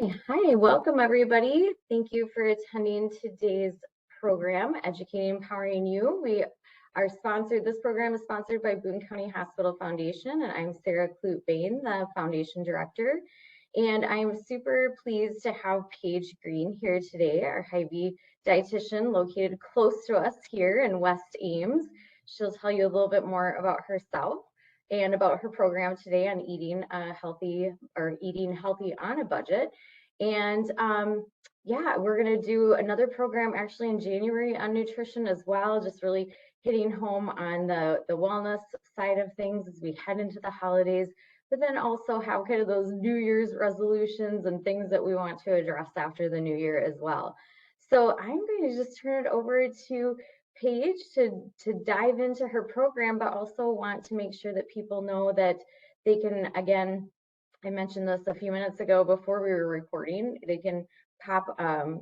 Hi, welcome everybody. Thank you for attending today's program, Educating Empowering You. This program is sponsored by Boone County Hospital Foundation, and I'm Sarah Clute-Bain, the Foundation Director. And I'm super pleased to have Paige Green here today, our Hy-Vee dietitian located close to us here in West Ames. She'll tell you a little bit more about herself and about her program today on eating healthy on a budget. And yeah, we're going to do another program actually in January on nutrition as well, just really hitting home on the wellness side of things as we head into the holidays, but then also have kind of those New Year's resolutions and things that we want to address after the new year as well. So I'm going to just turn it over to Paige to dive into her program, but also want to make sure that people know that they can, again, I mentioned this a few minutes ago before we were recording, they can pop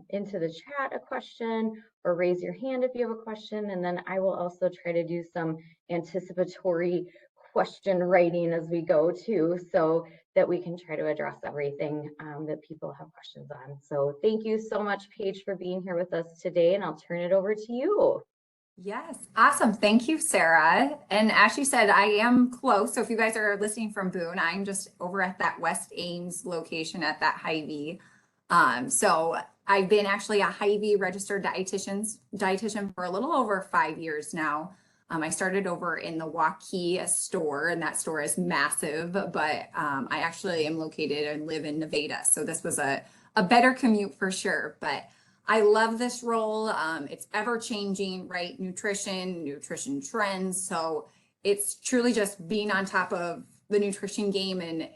into the chat a question or raise your hand if you have a question, and then I will also try to do some anticipatory question writing as we go too, so that we can try to address everything that people have questions on. So thank you so much, Paige, for being here with us today, and I'll turn it over to you. Yes, awesome. Thank you, Sarah. And as you said, I am close. So if you guys are listening from Boone, I'm just over at that West Ames location at that Hy-Vee. So I've been actually a Hy-Vee Registered Dietitian for a little over 5 years now. I started over in the Waukee store, and that store is massive, but I actually am located and live in Nevada. So this was a better commute for sure, but I love this role. It's ever changing, right? Nutrition trends. So it's truly just being on top of the nutrition game and,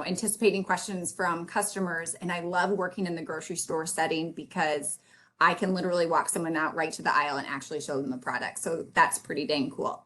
anticipating questions from customers. And I love working in the grocery store setting because I can literally walk someone out right to the aisle and actually show them the product. So that's pretty dang cool.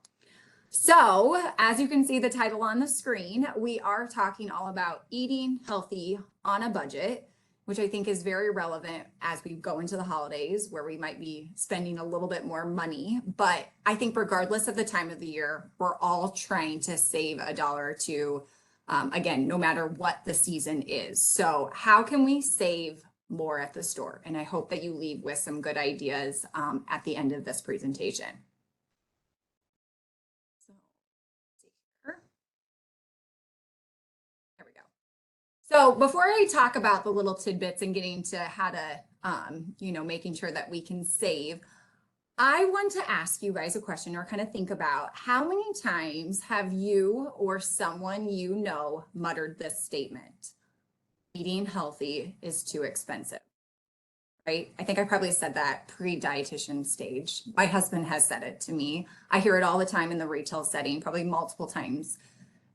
So as you can see the title on the screen, we are talking all about eating healthy on a budget, which I think is very relevant as we go into the holidays where we might be spending a little bit more money. But I think regardless of the time of the year, we're all trying to save $1 or $2, again, no matter what the season is. So how can we save more at the store? And I hope that you leave with some good ideas at the end of this presentation. So before I talk about the little tidbits and getting to how to, making sure that we can save, I want to ask you guys a question or kind of think about how many times have you or someone you know muttered this statement: eating healthy is too expensive, right? I think I probably said that pre-dietitian stage. My husband has said it to me. I hear it all the time in the retail setting, probably multiple times.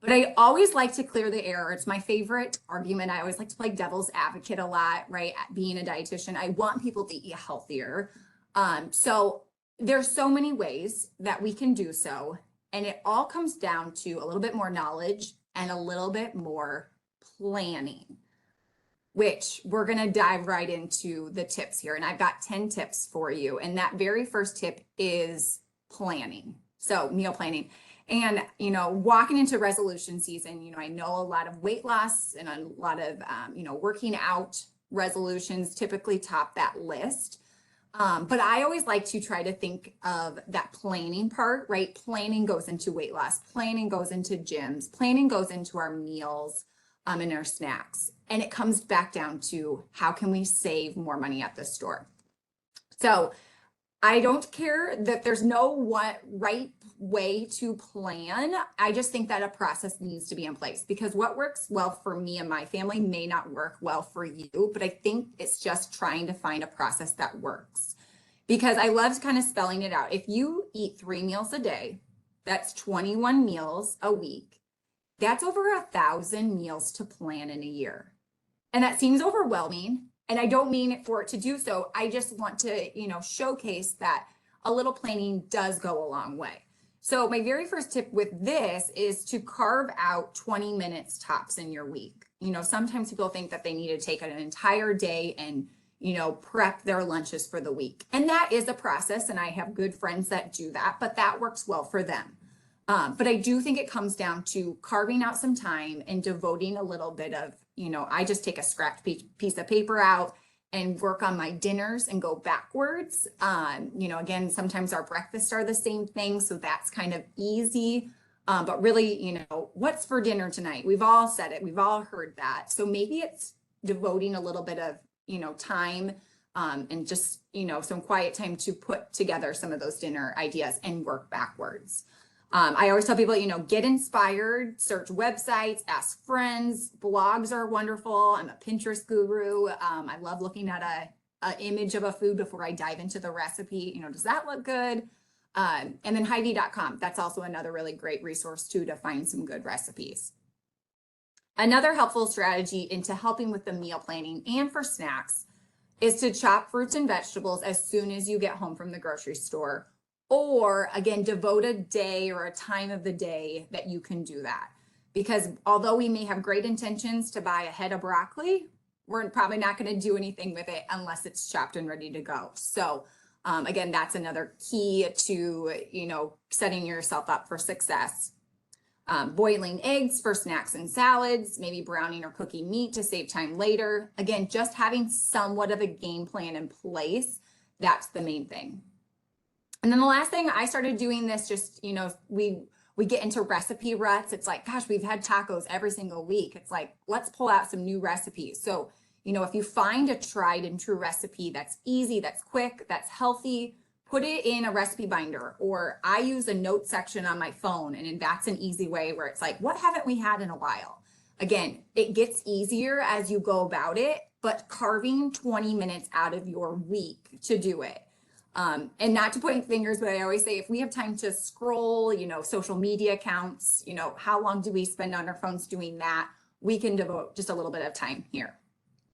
But I always like to clear the air. It's my favorite argument. I always like to play devil's advocate a lot, right? Being a dietitian, I want people to eat healthier. So there's so many ways that we can do so. And it all comes down to a little bit more knowledge and a little bit more planning, which we're going to dive right into the tips here. And I've got 10 tips for you. And that very first tip is planning. So meal planning. And, walking into resolution season, I know a lot of weight loss and a lot of, working out resolutions typically top that list. But I always like to try to think of that planning part, right? Planning goes into weight loss, planning goes into gyms, planning goes into our meals and our snacks. And it comes back down to how can we save more money at the store? So I don't care that there's no right way to plan. I just think that a process needs to be in place because what works well for me and my family may not work well for you, but I think it's just trying to find a process that works because I love kind of spelling it out. If you eat 3 meals a day, that's 21 meals a week. That's over 1,000 meals to plan in a year. And that seems overwhelming. And I don't mean it for it to do so. I just want to, showcase that a little planning does go a long way. So my very first tip with this is to carve out 20 minutes tops in your week. Sometimes people think that they need to take an entire day and, prep their lunches for the week. And that is a process. And I have good friends that do that, but that works well for them. But I do think it comes down to carving out some time and devoting a little bit of, I just take a scratch piece of paper out and work on my dinners and go backwards. Again, sometimes our breakfasts are the same thing, so that's kind of easy. But really, what's for dinner tonight? We've all said it. We've all heard that. So maybe it's devoting a little bit of, time and just, some quiet time to put together some of those dinner ideas and work backwards. I always tell people, get inspired, search websites, ask friends. Blogs are wonderful. I'm a Pinterest guru. I love looking at a image of a food before I dive into the recipe. Does that look good? And then Hy-Vee.com. That's also another really great resource too to find some good recipes. Another helpful strategy into helping with the meal planning and for snacks is to chop fruits and vegetables as soon as you get home from the grocery store. Or again, devote a day or a time of the day that you can do that. Because although we may have great intentions to buy a head of broccoli, we're probably not going to do anything with it unless it's chopped and ready to go. So again, that's another key to, setting yourself up for success. Boiling eggs for snacks and salads, maybe browning or cooking meat to save time later. Again, just having somewhat of a game plan in place, that's the main thing. And then the last thing, I started doing this just, we get into recipe ruts. It's like, gosh, we've had tacos every single week. It's like, let's pull out some new recipes. So, if you find a tried and true recipe that's easy, that's quick, that's healthy, put it in a recipe binder. Or I use a note section on my phone, and that's an easy way where it's like, what haven't we had in a while? Again, it gets easier as you go about it, but carving 20 minutes out of your week to do it. And not to point fingers, but I always say, if we have time to scroll, social media accounts, how long do we spend on our phones doing that? We can devote just a little bit of time here.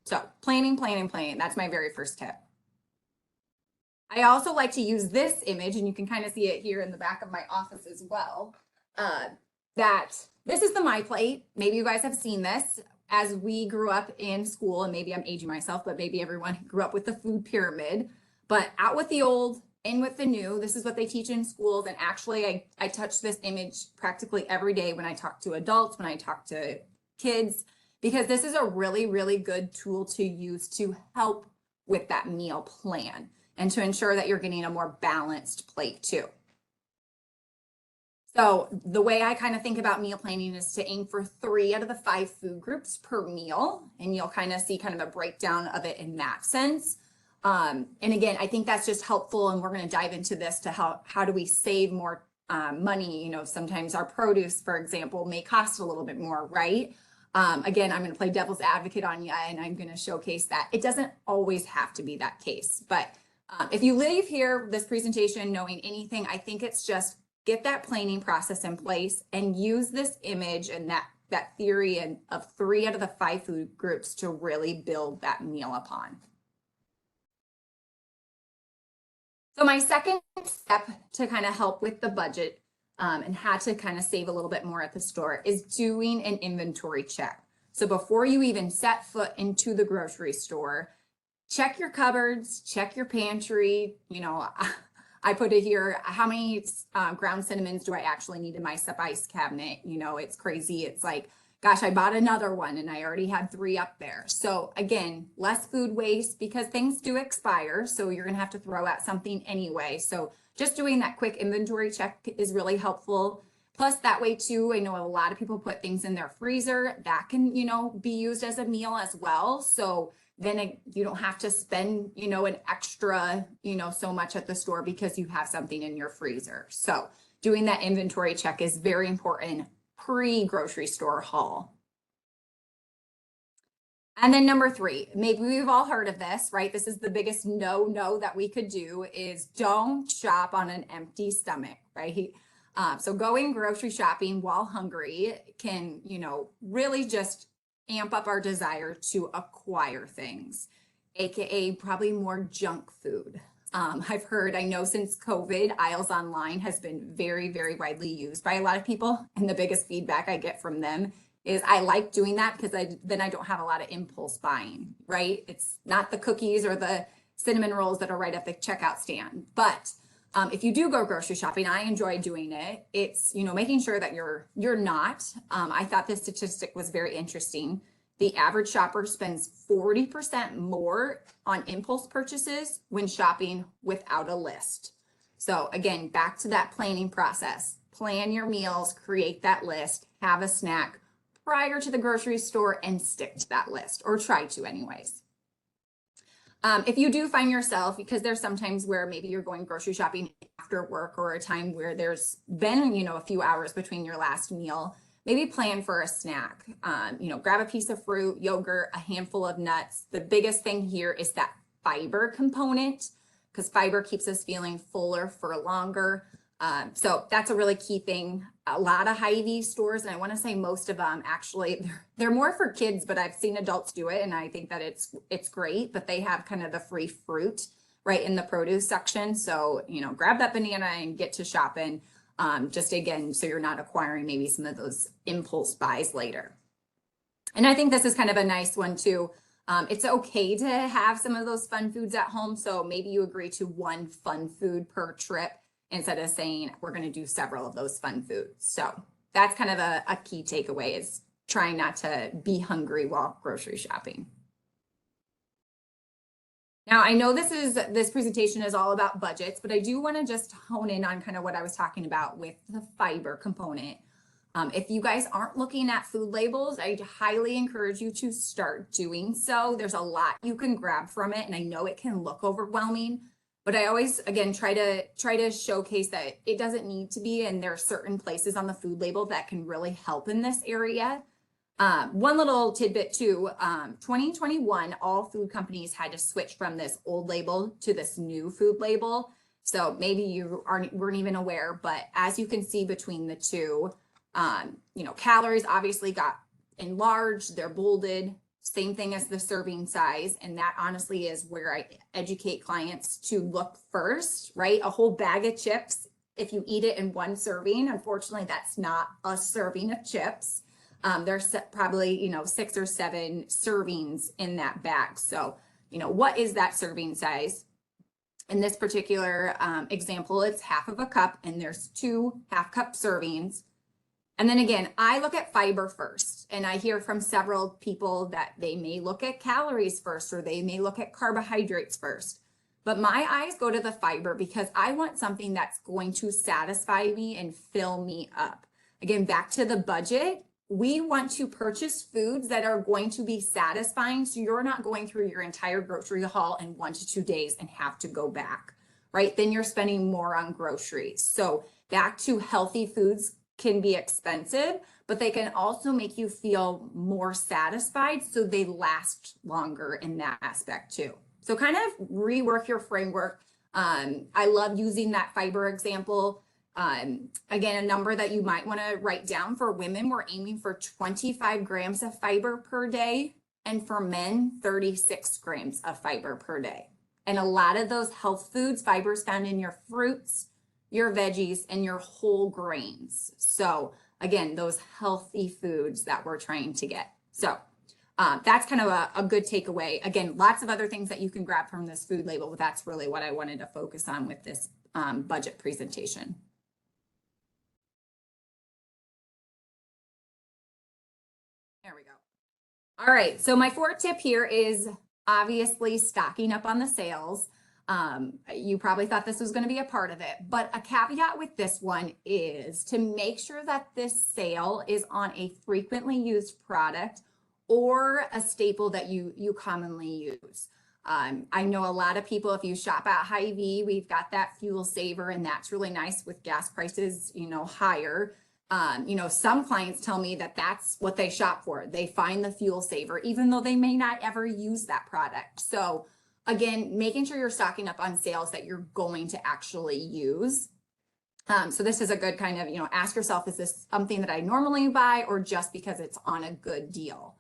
So planning. That's my very first tip. I also like to use this image, and you can kind of see it here in the back of my office as well, that this is the My Plate. Maybe you guys have seen this as we grew up in school, and maybe I'm aging myself, but maybe everyone grew up with the food pyramid. But out with the old, in with the new. This is what they teach in schools. And actually, I touch this image practically every day when I talk to adults, when I talk to kids, because this is a really, really good tool to use to help with that meal plan and to ensure that you're getting a more balanced plate too. So the way I kind of think about meal planning is to aim for 3 out of the 5 food groups per meal. And you'll kind of see kind of a breakdown of it in that sense. And again, I think that's just helpful, and we're going to dive into this to how do we save more money. Sometimes our produce, for example, may cost a little bit more, right? Again, I'm going to play devil's advocate on you, and I'm going to showcase that it doesn't always have to be that case. But if you leave here this presentation knowing anything, I think it's just get that planning process in place and use this image and that theory of 3 out of the 5 food groups to really build that meal upon. So my second step to kind of help with the budget and how to kind of save a little bit more at the store is doing an inventory check. So before you even set foot into the grocery store, check your cupboards, check your pantry. I put it here, how many ground cinnamons do I actually need in my spice cabinet? It's crazy. It's like, gosh, I bought another one and I already had 3 up there. So again, less food waste because things do expire. So you're going to have to throw out something anyway. So just doing that quick inventory check is really helpful. Plus that way too, I know a lot of people put things in their freezer that can, be used as a meal as well. So then you don't have to spend, an extra, so much at the store because you have something in your freezer. So doing that inventory check is very important pre-grocery store haul. And then number 3, maybe we've all heard of this, right? This is the biggest no that we could do is don't shop on an empty stomach, right? So going grocery shopping while hungry can, really just amp up our desire to acquire things, AKA probably more junk food. I know since COVID, aisles online has been very, very widely used by a lot of people. And the biggest feedback I get from them is I like doing that because then I don't have a lot of impulse buying, right? It's not the cookies or the cinnamon rolls that are right at the checkout stand. But If you do go grocery shopping, I enjoy doing it. It's, making sure that you're not. I thought this statistic was very interesting. The average shopper spends 40% more on impulse purchases when shopping without a list. So again, back to that planning process. Plan your meals, create that list, have a snack prior to the grocery store and stick to that list, or try to anyways. If you do find yourself, because there's sometimes where maybe you're going grocery shopping after work or a time where there's been, a few hours between your last meal, maybe plan for a snack. Grab a piece of fruit, yogurt, a handful of nuts. The biggest thing here is that fiber component, because fiber keeps us feeling fuller for longer. So that's a really key thing. A lot of Hy-Vee stores, and I want to say most of them actually, they're more for kids, but I've seen adults do it, and I think that it's great. But they have kind of the free fruit right in the produce section. So grab that banana and get to shopping. Just again, so you're not acquiring maybe some of those impulse buys later. And I think this is kind of a nice one too. It's okay to have some of those fun foods at home. So maybe you agree to one fun food per trip, instead of saying we're going to do several of those fun foods. So that's kind of a key takeaway, is trying not to be hungry while grocery shopping. Now, I know this presentation is all about budgets, but I do want to just hone in on kind of what I was talking about with the fiber component. If you guys aren't looking at food labels, I highly encourage you to start doing so. There's a lot you can grab from it, and I know it can look overwhelming, but I always, again, try to showcase that it doesn't need to be, and there are certain places on the food label that can really help in this area. One little tidbit too, 2021, all food companies had to switch from this old label to this new food label. So maybe you weren't even aware, but as you can see between the two, calories obviously got enlarged, they're bolded. Same thing as the serving size. And that honestly is where I educate clients to look first, right? A whole bag of chips, if you eat it in one serving, unfortunately, that's not a serving of chips. There's probably, 6 or 7 servings in that bag. So, what is that serving size? In this particular example, it's half of a cup, and there's 2 half-cup servings. And then again, I look at fiber first, and I hear from several people that they may look at calories first, or they may look at carbohydrates first. But my eyes go to the fiber because I want something that's going to satisfy me and fill me up. Again, back to the budget, we want to purchase foods that are going to be satisfying, so you're not going through your entire grocery haul in 1 to 2 days and have to go back, right? Then you're spending more on groceries. So back to healthy foods can be expensive, but they can also make you feel more satisfied, so they last longer in that aspect too. So kind of rework your framework. I love using that fiber example. Again, a number that you might want to write down: for women, we're aiming for 25 grams of fiber per day, and for men, 36 grams of fiber per day. And a lot of those health foods, fiber is found in your fruits, your veggies, and your whole grains. So again, those healthy foods that we're trying to get. So that's kind of a good takeaway. Again, lots of other things that you can grab from this food label, but that's really what I wanted to focus on with this budget presentation. There we go. All right, so my 4th tip here is obviously stocking up on the sales. You probably thought this was going to be a part of it, but a caveat with this one is to make sure that this sale is on a frequently used product or a staple that you commonly use. I know a lot of people, if you shop at Hy-Vee, we've got that fuel saver, and that's really nice with gas prices, higher. Some clients tell me that that's what they shop for. They find the fuel saver, even though they may not ever use that product. So again, making sure you're stocking up on sales that you're going to actually use. So this is a good kind of, ask yourself, is this something that I normally buy, or just because it's on a good deal?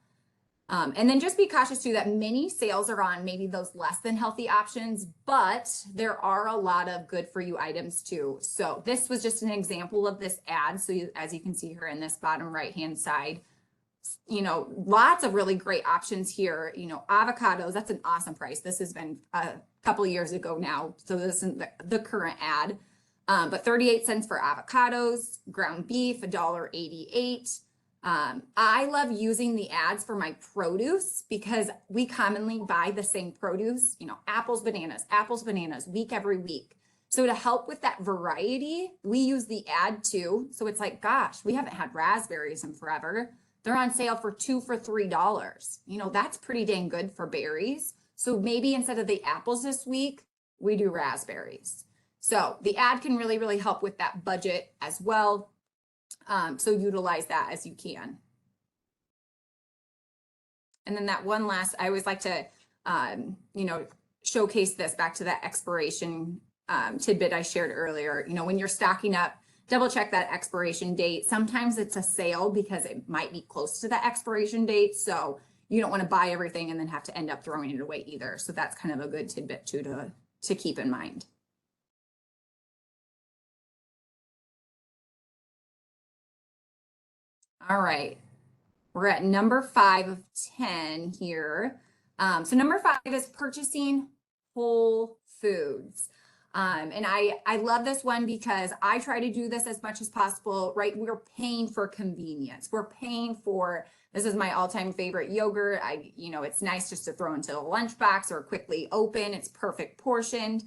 And then just be cautious too that many sales are on maybe those less than healthy options, but there are a lot of good for you items too. So this was just an example of this ad. So as you can see here in this bottom right hand side, You know, lots of really great options here. You know, avocados, that's an awesome price. This has been a couple of years ago now, so this isn't the current ad. But 38 cents for avocados, ground beef, $1.88. I love using the ads for my produce because we commonly buy the same produce, you know, apples, bananas, week every week. So to help with that variety, we use the ad too. So it's like, gosh, we haven't had raspberries in forever. They're on sale for 2 for $3. You know, that's pretty dang good for berries. So maybe instead of the apples this week, we do raspberries. So the ad can really, really help with that budget as well. So utilize that as you can. And then that one last, I always like to, you know, showcase this back to that expiration tidbit I shared earlier. You know, when you're stocking up, double check that expiration date. Sometimes it's a sale because it might be close to the expiration date. So you don't want to buy everything and then have to end up throwing it away either. So that's kind of a good tidbit too to keep in mind. All right, we're at number 5 of 10 here. So number 5 is purchasing whole foods. And I love this one because I try to do this as much as possible, right? We're paying for convenience. We're paying for, this is my all-time favorite yogurt. You know, it's nice just to throw into a lunchbox or quickly open. It's perfect portioned.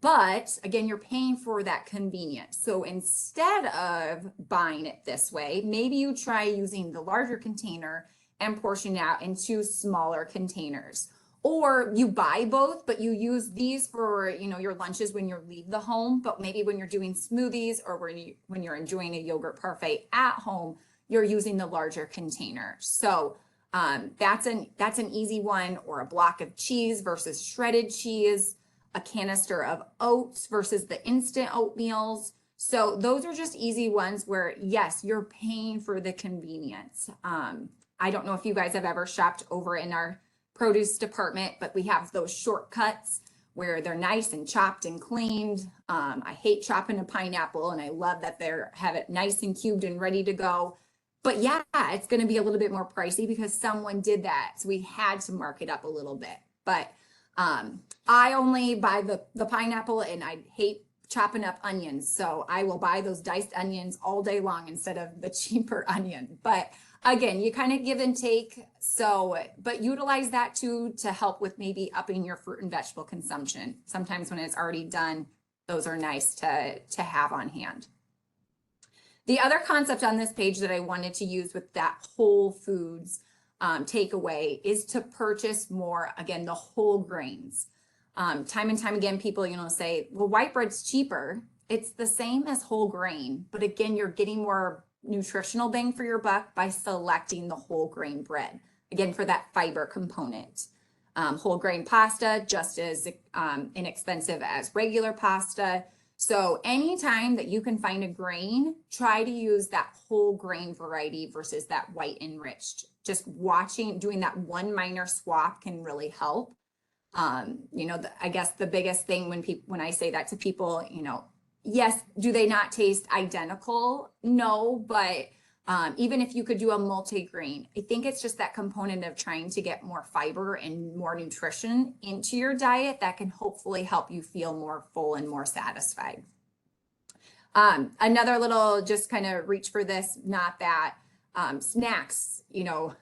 But again, you're paying for that convenience. So instead of buying it this way, maybe you try using the larger container and portion out into smaller containers. Or you buy both, but you use these for, you know, your lunches when you leave the home, but maybe when you're doing smoothies or when you're enjoying a yogurt parfait at home, you're using the larger container. So that's an easy one. Or a block of cheese versus shredded cheese, a canister of oats versus the instant oatmeals. So those are just easy ones where, yes, you're paying for the convenience. I don't know if you guys have ever shopped over in our produce department, but we have those shortcuts where they're nice and chopped and cleaned. I hate chopping a pineapple, and I love that they have it nice and cubed and ready to go. But yeah, it's going to be a little bit more pricey because someone did that. So we had to mark it up a little bit. But I only buy the pineapple, and I hate chopping up onions. So I will buy those diced onions all day long instead of the cheaper onion. But again, you kind of give and take. So, but utilize that too to help with maybe upping your fruit and vegetable consumption. Sometimes when it's already done, those are nice to have on hand. The other concept on this page that I wanted to use with that whole foods takeaway is to purchase more, again, the whole grains. Time and time again, people, you know, say, well, white bread's cheaper. It's the same as whole grain, but again, you're getting more nutritional bang for your buck by selecting the whole grain bread. Again, for that fiber component. Whole grain pasta, just as inexpensive as regular pasta. So anytime that you can find a grain, try to use that whole grain variety versus that white enriched. Just doing that one minor swap can really help. You know, I guess the biggest thing when I say that to people, you know, yes, do they not taste identical? No, but even if you could do a multi-grain, I think it's just that component of trying to get more fiber and more nutrition into your diet that can hopefully help you feel more full and more satisfied. Another little, just kind of reach for this, not that, snacks, you know,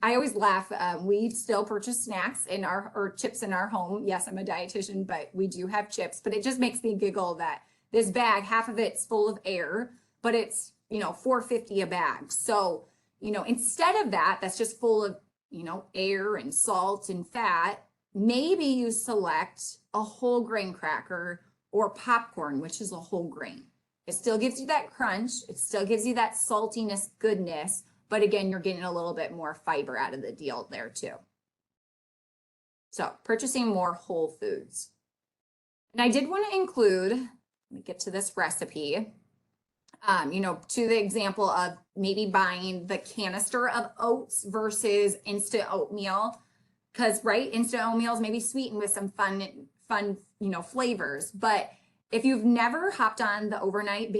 I always laugh. We still purchase snacks or chips in our home. Yes, I'm a dietitian, but we do have chips, but it just makes me giggle that this bag, half of it's full of air, but it's, you know, $4.50 a bag. So, you know, instead of that, that's just full of, you know, air and salt and fat, maybe you select a whole grain cracker or popcorn, which is a whole grain. It still gives you that crunch. It still gives you that saltiness, goodness, but again, you're getting a little bit more fiber out of the deal there too. So purchasing more whole foods. And I did want to include, let me get to this recipe, you know, to the example of maybe buying the canister of oats versus instant oatmeal, because, right, instant oatmeal is maybe sweetened with some fun, you know, flavors, but If you've never hopped on the overnight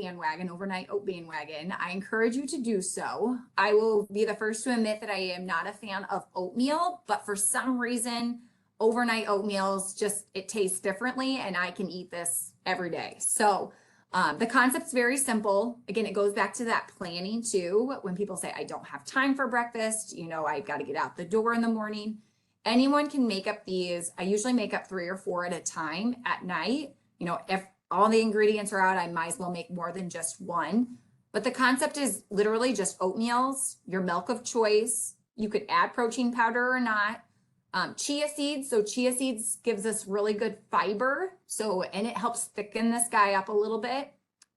oat bandwagon, I encourage you to do so. I will be the first to admit that I am not a fan of oatmeal, but for some reason, overnight oatmeals it tastes differently, and I can eat this every day. So the concept's very simple. Again, it goes back to that planning too. When people say, I don't have time for breakfast, I've got to get out the door in the morning. Anyone can make up these. I usually make up 3 or 4 at a time at night. If all the ingredients are out, I might as well make more than just one. But the concept is literally just oatmeals, your milk of choice. You could add protein powder or not. Chia seeds. So chia seeds gives us really good fiber. And it helps thicken this guy up a little bit.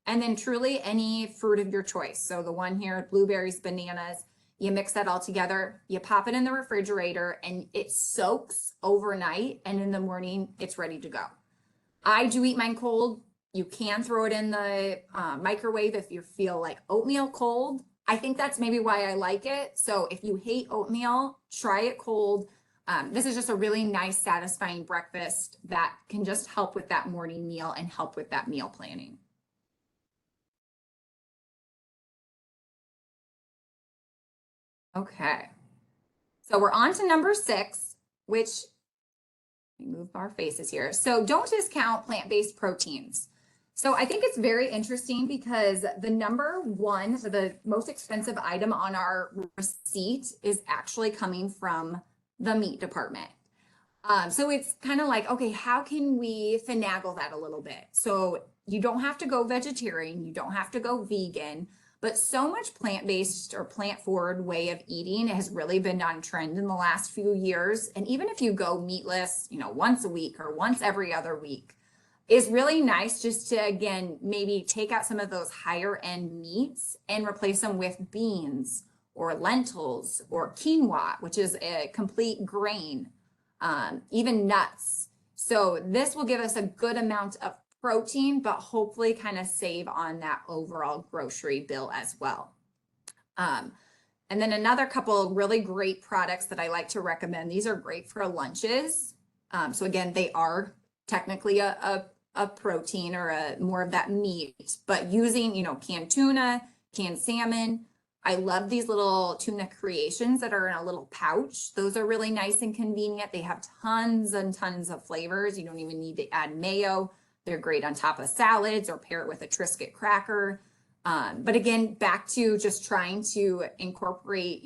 And then truly any fruit of your choice. So the one here, blueberries, bananas, you mix that all together, you pop it in the refrigerator, and it soaks overnight. And in the morning, it's ready to go. I do eat mine cold. You can throw it in the microwave if you feel like oatmeal cold. I think that's maybe why I like it. So if you hate oatmeal, try it cold. This is just a really nice, satisfying breakfast that can just help with that morning meal and help with that meal planning. Okay, so we're on to number 6, which, let me move our faces here. So don't discount plant-based proteins. So I think it's very interesting because the number 1, so the most expensive item on our receipt is actually coming from the meat department. So it's kind of like, okay, how can we finagle that a little bit? So you don't have to go vegetarian, you don't have to go vegan, but so much plant-based or plant-forward way of eating has really been on trend in the last few years. And even if you go meatless, once a week or once every other week, is really nice just to, again, maybe take out some of those higher end meats and replace them with beans or lentils or quinoa, which is a complete grain, even nuts. So this will give us a good amount of protein, but hopefully kind of save on that overall grocery bill as well. And then another couple really great products that I like to recommend. These are great for lunches. So again, they are technically a protein or more of that meat, but using, canned tuna, canned salmon. I love these little tuna creations that are in a little pouch. Those are really nice and convenient. They have tons and tons of flavors. You don't even need to add mayo. They're great on top of salads or pair it with a Triscuit cracker. But again, back to just trying to incorporate,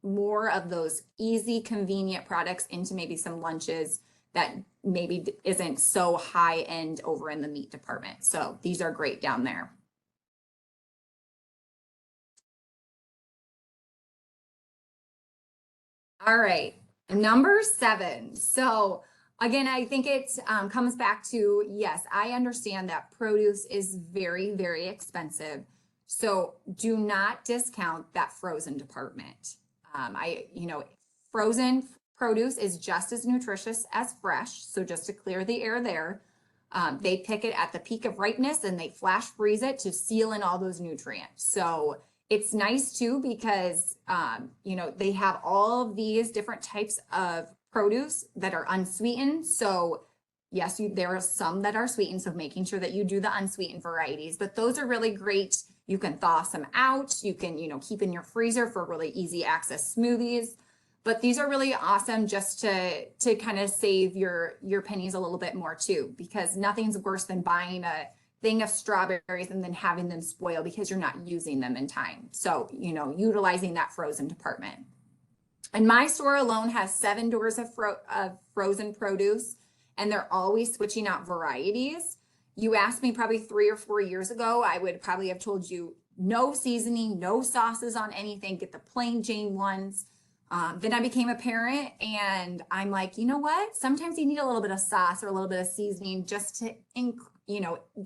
more of those easy, convenient products into maybe some lunches that maybe isn't so high end over in the meat department. So these are great down there. All right, number 7. So again, I think it comes back to, yes, I understand that produce is very, very expensive. So do not discount that frozen department. Frozen produce is just as nutritious as fresh. So just to clear the air there, they pick it at the peak of ripeness and they flash freeze it to seal in all those nutrients. So it's nice too because, they have all of these different types of produce that are unsweetened. So yes, there are some that are sweetened. So making sure that you do the unsweetened varieties, but those are really great. You can thaw some out. You can, keep in your freezer for really easy access smoothies. But these are really awesome just to kind of save your pennies a little bit more too, because nothing's worse than buying a thing of strawberries and then having them spoil because you're not using them in time. So, utilizing that frozen department. And my store alone has 7 doors of frozen produce, and they're always switching out varieties. You asked me probably 3 or 4 years ago, I would probably have told you no seasoning, no sauces on anything, get the plain Jane ones. Then I became a parent and I'm like, you know what? Sometimes you need a little bit of sauce or a little bit of seasoning just to,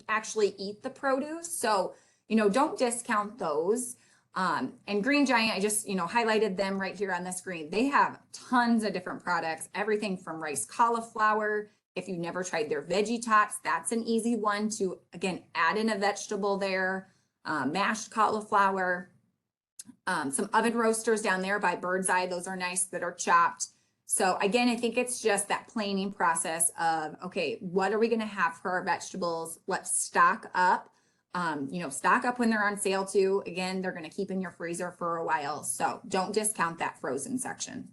actually eat the produce. So, don't discount those. And Green Giant, I just, highlighted them right here on the screen. They have tons of different products, everything from rice cauliflower. If you've never tried their veggie tots, that's an easy one to, again, add in a vegetable there, mashed cauliflower. Some oven roasters down there by Bird's Eye. Those are nice that are chopped. So again, I think it's just that planning process of, okay, what are we going to have for our vegetables? Let's stock up. Stock up when they're on sale too. Again, they're going to keep in your freezer for a while. So don't discount that frozen section.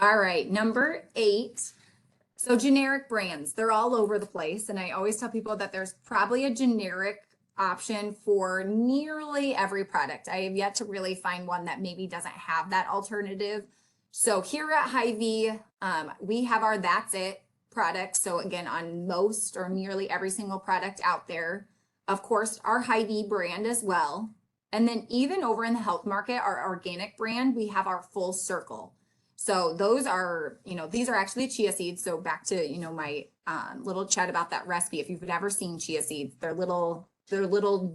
All right, number 8. So generic brands, they're all over the place. And I always tell people that there's probably a generic option for nearly every product. I have yet to really find one that maybe doesn't have that alternative. So here at Hy-Vee, we have our That's It product. So again, on most or nearly every single product out there, of course, our Hy-Vee brand as well. And then even over in the health market, our organic brand, we have our Full Circle. So those are, these are actually chia seeds. So back to, my little chat about that recipe. If you've never seen chia seeds, they're little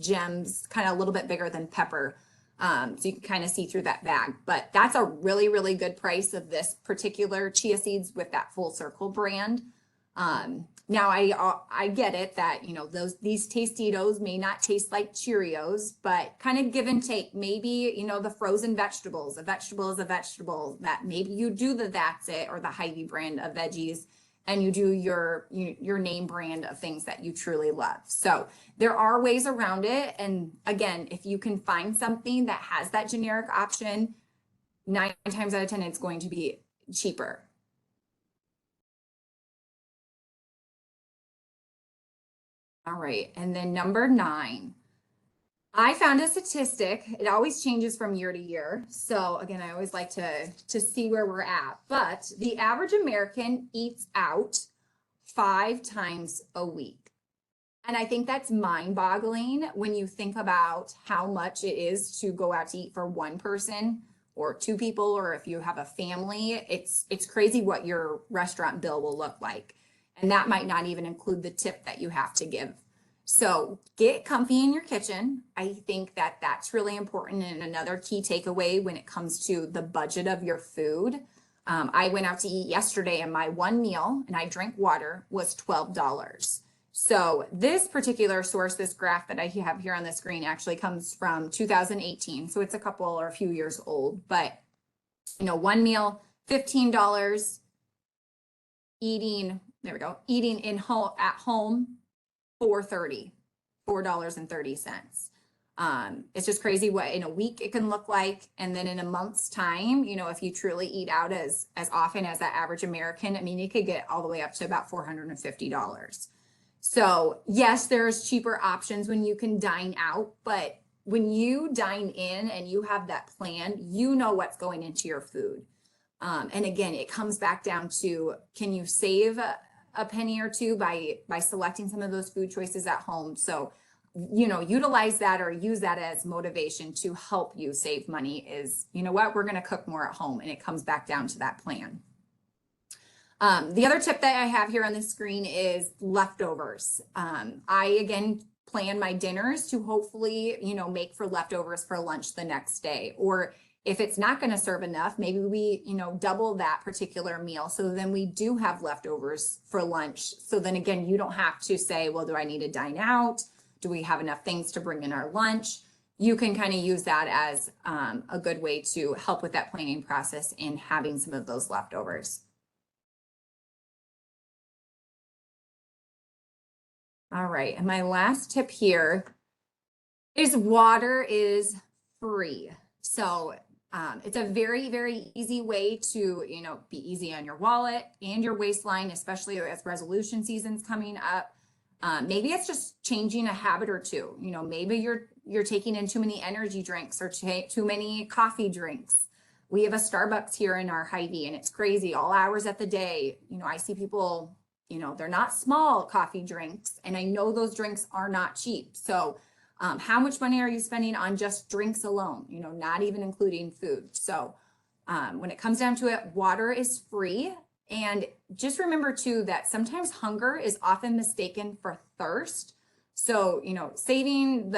gems, kind of a little bit bigger than pepper. So you can kind of see through that bag, but that's a really, really good price of this particular chia seeds with that Full Circle brand. Now I get it that, these Tastitos may not taste like Cheerios, but kind of give and take. Maybe, the frozen vegetables, a vegetable is a vegetable, that maybe you do the That's It or the Hy-Vee brand of veggies, and you do your name brand of things that you truly love. So there are ways around it. And again, if you can find something that has that generic option, 9 times out of 10, it's going to be cheaper. All right, and then number 9. I found a statistic. It always changes from year to year. So again, I always like to see where we're at. But the average American eats out 5 times a week. And I think that's mind-boggling when you think about how much it is to go out to eat for one person or 2 people, or if you have a family. It's crazy what your restaurant bill will look like. And that might not even include the tip that you have to give. So get comfy in your kitchen. I think that that's really important. And another key takeaway when it comes to the budget of your food. I went out to eat yesterday and my one meal, and I drank water, was $12. So this particular source, this graph that I have here on the screen, actually comes from 2018. So it's a couple or a few years old, but one meal, $15, eating, there we go, eating at home, $4.30. It's just crazy what in a week it can look like. And then in a month's time, if you truly eat out as often as that average American, I mean, it could get all the way up to about $450. So yes, there's cheaper options when you can dine out, but when you dine in and you have that plan, what's going into your food. And again, it comes back down to, can you save a penny or two by selecting some of those food choices at home? So, utilize that or use that as motivation to help you save money is, we're going to cook more at home, and it comes back down to that plan. The other tip that I have here on the screen is leftovers. I, again, plan my dinners to hopefully, make for leftovers for lunch the next day. Or if it's not going to serve enough, maybe we, double that particular meal. So then we do have leftovers for lunch. So then again, you don't have to say, well, do I need to dine out? Do we have enough things to bring in our lunch? You can kind of use that as a good way to help with that planning process in having some of those leftovers. All right, and my last tip here is water is free. So it's a very, very easy way to, be easy on your wallet and your waistline, especially as resolution season's coming up. Maybe it's just changing a habit or two. Maybe you're taking in too many energy drinks or too many coffee drinks. We have a Starbucks here in our Hy-Vee, and it's crazy. All hours of the day, I see people, they're not small coffee drinks, and I know those drinks are not cheap. So how much money are you spending on just drinks alone, not even including food? So when it comes down to it, water is free. And just remember too, that sometimes hunger is often mistaken for thirst. So, saving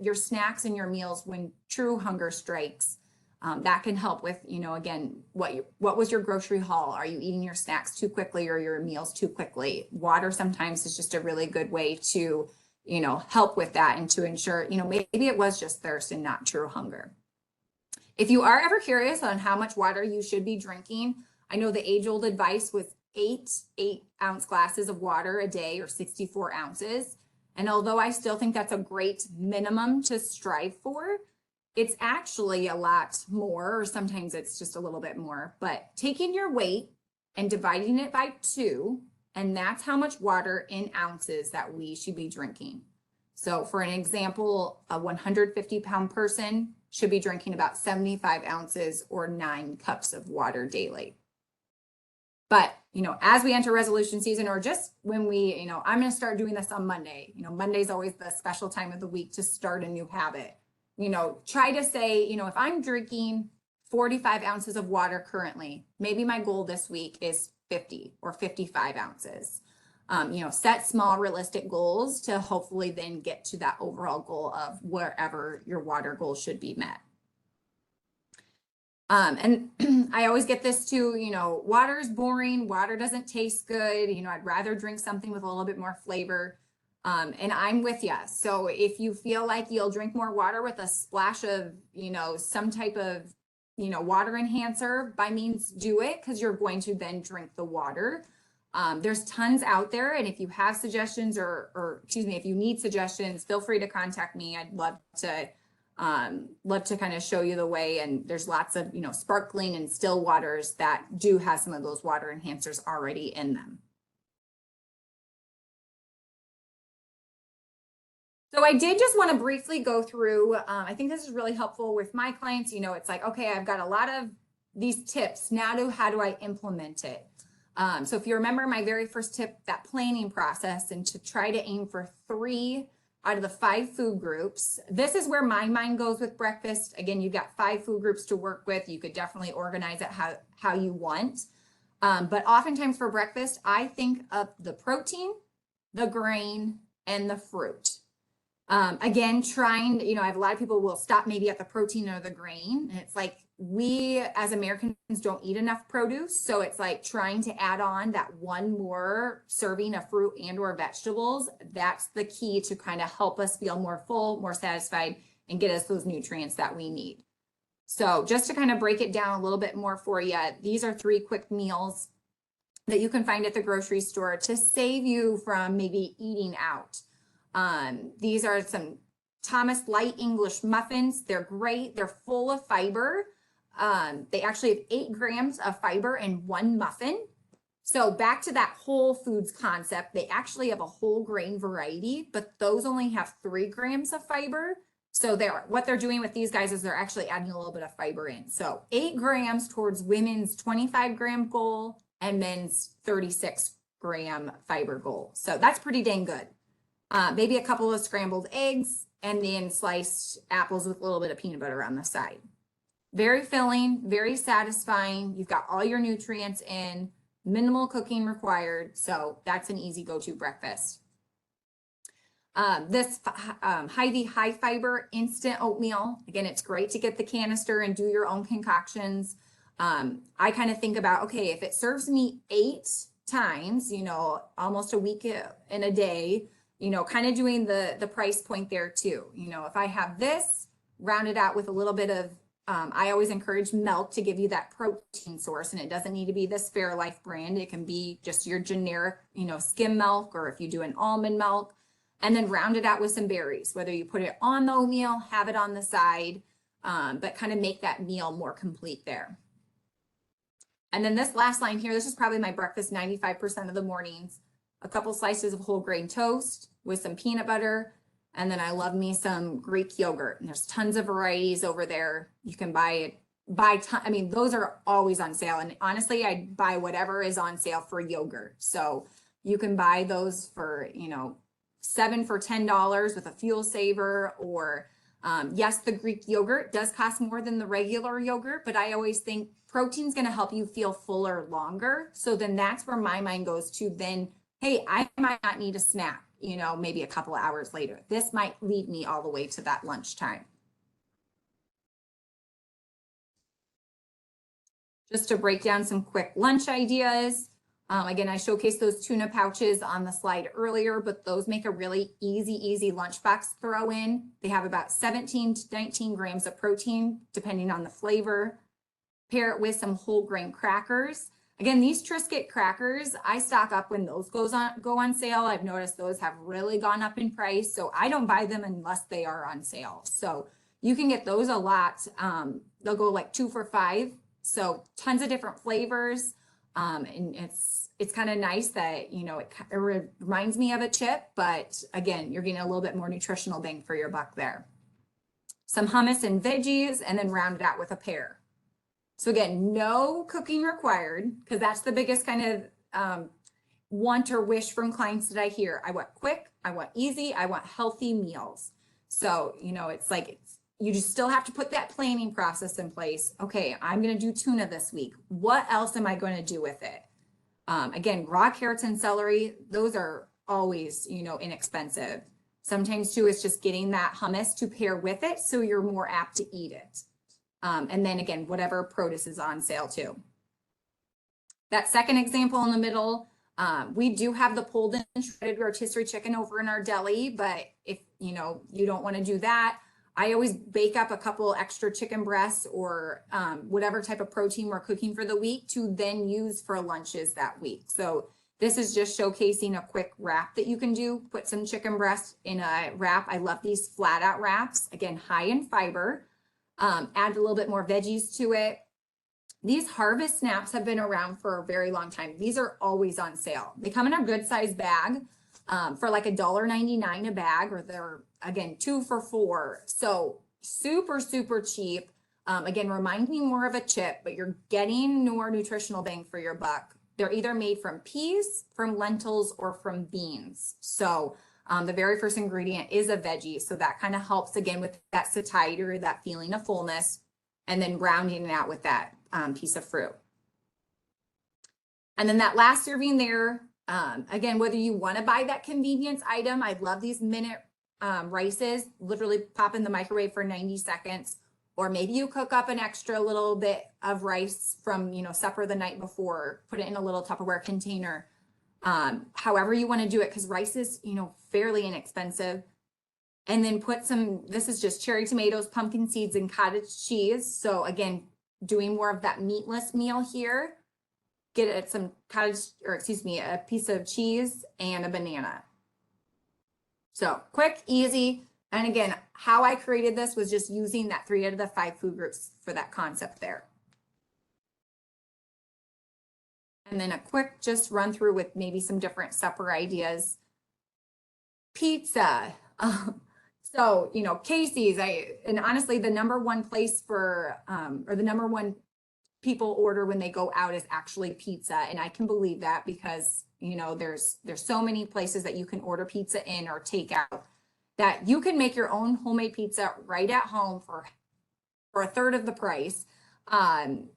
your snacks and your meals when true hunger strikes, that can help with, again, what was your grocery haul? Are you eating your snacks too quickly or your meals too quickly? Water sometimes is just a really good way to, help with that and to ensure, maybe it was just thirst and not true hunger. If you are ever curious on how much water you should be drinking, I know the age-old advice was 8 ounce glasses of water a day, or 64 ounces. And although I still think that's a great minimum to strive for, it's actually a lot more, or sometimes it's just a little bit more. But taking your weight and dividing it by 2, and that's how much water in ounces that we should be drinking. So for an example, a 150-pound person should be drinking about 75 ounces or 9 cups of water daily. But, as we enter resolution season, or just when we, I'm going to start doing this on Monday. Monday's always the special time of the week to start a new habit. Try to say, if I'm drinking 45 ounces of water currently, maybe my goal this week is 50 or 55 ounces. Set small, realistic goals to hopefully then get to that overall goal of wherever your water goal should be met. And I always get this too, water is boring, water doesn't taste good. I'd rather drink something with a little bit more flavor. And I'm with you. So if you feel like you'll drink more water with a splash of, some type of, water enhancer, by means do it, because you're going to then drink the water. There's tons out there. And if you have suggestions or excuse me, if you need suggestions, feel free to contact me. I'd love to kind of show you the way. And there's lots of, sparkling and still waters that do have some of those water enhancers already in them. So I did just want to briefly go through, I think this is really helpful with my clients. It's like, okay, I've got a lot of these tips. Now how do I implement it? So if you remember my very first tip, that planning process, and to try to aim for 3 out of the 5 food groups. This is where my mind goes with breakfast. Again, you've got 5 food groups to work with. You could definitely organize it how you want. But oftentimes for breakfast, I think of the protein, the grain, and the fruit. Again, trying, I have a lot of people will stop maybe at the protein or the grain. And it's like, we as Americans don't eat enough produce. So it's like trying to add on that one more serving of fruit and or vegetables. That's the key to kind of help us feel more full, more satisfied, and get us those nutrients that we need. So just to kind of break it down a little bit more for you, these are 3 quick meals that you can find at the grocery store to save you from maybe eating out. These are some Thomas Light English muffins. They're great. They're full of fiber. They actually have 8 grams of fiber in 1 muffin. So back to that whole foods concept, they actually have a whole grain variety, but those only have 3 grams of fiber. So what they're doing with these guys is they're actually adding a little bit of fiber in. So 8 grams towards women's 25-gram goal and men's 36-gram fiber goal. So that's pretty dang good. Maybe a couple of scrambled eggs, and then sliced apples with a little bit of peanut butter on the side. Very filling, very satisfying. You've got all your nutrients in, minimal cooking required. So that's an easy go-to breakfast. This Hy-Vee high fiber instant oatmeal. Again, it's great to get the canister and do your own concoctions. I kind of think about, okay, if it serves me 8 times, almost a week in a day, kind of doing the price point there too. If I have this rounded out with a little bit of, I always encourage milk to give you that protein source, and it doesn't need to be this Fairlife brand. It can be just your generic, skim milk, or if you do an almond milk, and then round it out with some berries, whether you put it on the oatmeal, have it on the side, but kind of make that meal more complete there. And then this last line here, this is probably my breakfast 95% of the mornings. A couple slices of whole grain toast with some peanut butter. And then I love me some Greek yogurt. And there's tons of varieties over there. You can buy it, those are always on sale. And honestly, I buy whatever is on sale for yogurt. So you can buy those for, 7 for $10 with a fuel saver, or yes, the Greek yogurt does cost more than the regular yogurt, but I always think protein's going to help you feel fuller longer. So then that's where my mind goes to then, hey, I might not need a snack, maybe a couple of hours later. This might lead me all the way to that lunchtime. Just to break down some quick lunch ideas. Again, I showcased those tuna pouches on the slide earlier, but those make a really easy lunchbox throw in. They have about 17 to 19 grams of protein, depending on the flavor. Pair it with some whole grain crackers. Again, these Triscuit crackers, I stock up when those go on sale. I've noticed those have really gone up in price, so I don't buy them unless they are on sale. So you can get those a lot. They'll go like 2 for $5. So tons of different flavors. And it's kind of nice that, you know, it reminds me of a chip, but again, you're getting a little bit more nutritional bang for your buck there. Some hummus and veggies, and then round it out with a pear. So again, no cooking required, because that's the biggest kind of want or wish from clients that I hear. I want quick, I want easy, I want healthy meals. So, you know, it's like, you just still have to put that planning process in place. Okay, I'm going to do tuna this week. What else am I going to do with it? Again, raw carrots and celery, those are always, you know, inexpensive. Sometimes too, it's just getting that hummus to pair with it so you're more apt to eat it. And then again, whatever produce is on sale too. That second example in the middle, we do have the pulled and shredded rotisserie chicken over in our deli, but if you know you don't want to do that, I always bake up a couple extra chicken breasts or whatever type of protein we're cooking for the week to then use for lunches that week. So this is just showcasing a quick wrap that you can do. Put some chicken breast in a wrap. I love these flat out wraps. Again, high in fiber. Add a little bit more veggies to it. These Harvest Snaps have been around for a very long time. These are always on sale. They come in a good size bag for like $1.99 a bag, or they're again 2 for $4. So super cheap. Again, remind me more of a chip, but you're getting more nutritional bang for your buck. They're either made from peas, from lentils, or from beans. So the very first ingredient is a veggie. So that kind of helps again with that satiety or that feeling of fullness, and then rounding it out with that piece of fruit. And then that last serving there, again, whether you want to buy that convenience item, I love these minute rices, literally pop in the microwave for 90 seconds, or maybe you cook up an extra little bit of rice from, you know, supper the night before, put it in a little Tupperware container. However you want to do it, because rice is, you know, fairly inexpensive. And then put some, this is just cherry tomatoes, pumpkin seeds, and cottage cheese. So again, doing more of that meatless meal here. Get it some a piece of cheese and a banana. So quick, easy. And again, how I created this was just using that 3 out of the 5 food groups for that concept there. And then a quick just run through with maybe some different supper ideas. Pizza. So, you know, Casey's, and honestly, the #1 place for, or the #1 people order when they go out is actually pizza. And I can believe that because, you know, there's so many places that you can order pizza in or take out that you can make your own homemade pizza right at home for a third of the price.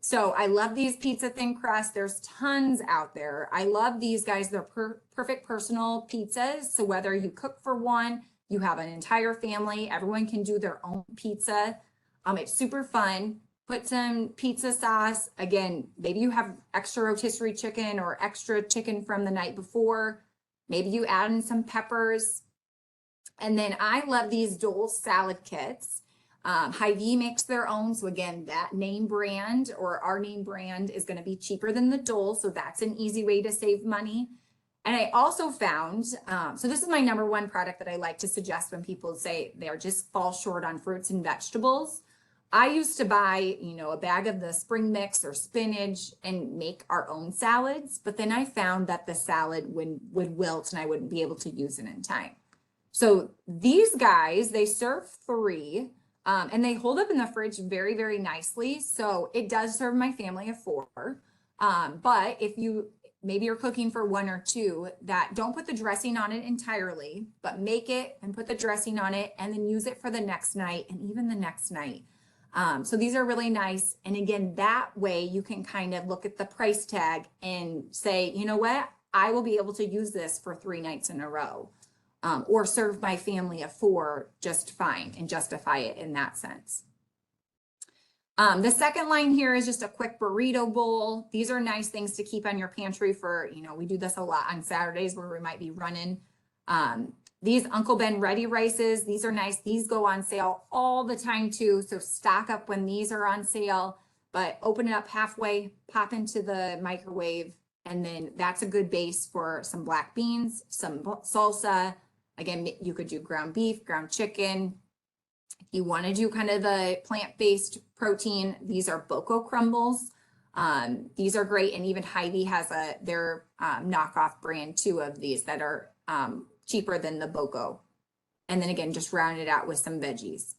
So I love these pizza thin crust. There's tons out there. I love these guys. They're perfect personal pizzas. So whether you cook for one, you have an entire family, everyone can do their own pizza. It's super fun. Put some pizza sauce. Again, maybe you have extra rotisserie chicken or extra chicken from the night before. Maybe you add in some peppers. And then I love these Dole salad kits. Hy-Vee makes their own. So again, that name brand or our name brand is going to be cheaper than the Dole. So that's an easy way to save money. And I also found, so this is my #1 product that I like to suggest when people say they're just fall short on fruits and vegetables. I used to buy, you know, a bag of the spring mix or spinach and make our own salads. But then I found that the salad would wilt and I wouldn't be able to use it in time. So these guys, they serve 3 and they hold up in the fridge very nicely. So it does serve my family of 4. But if maybe you're cooking for 1 or 2, that don't put the dressing on it entirely, but make it and put the dressing on it and then use it for the next night and even the next night. So these are really nice. And again, that way you can kind of look at the price tag and say, you know what, I will be able to use this for 3 nights in a row, or serve my family of 4 just fine and justify it in that sense. The second line here is just a quick burrito bowl. These are nice things to keep on your pantry for, we do this a lot on Saturdays where we might be running. These Uncle Ben ready rices, these are nice. These go on sale all the time too. So stock up when these are on sale, but open it up halfway, pop into the microwave, and then that's a good base for some black beans, some salsa. Again, you could do ground beef, ground chicken. If you want to do kind of the plant-based protein, these are Boko crumbles. These are great. And even Hy-Vee has their knockoff brand too of these that are cheaper than the Boko. And then again, just round it out with some veggies.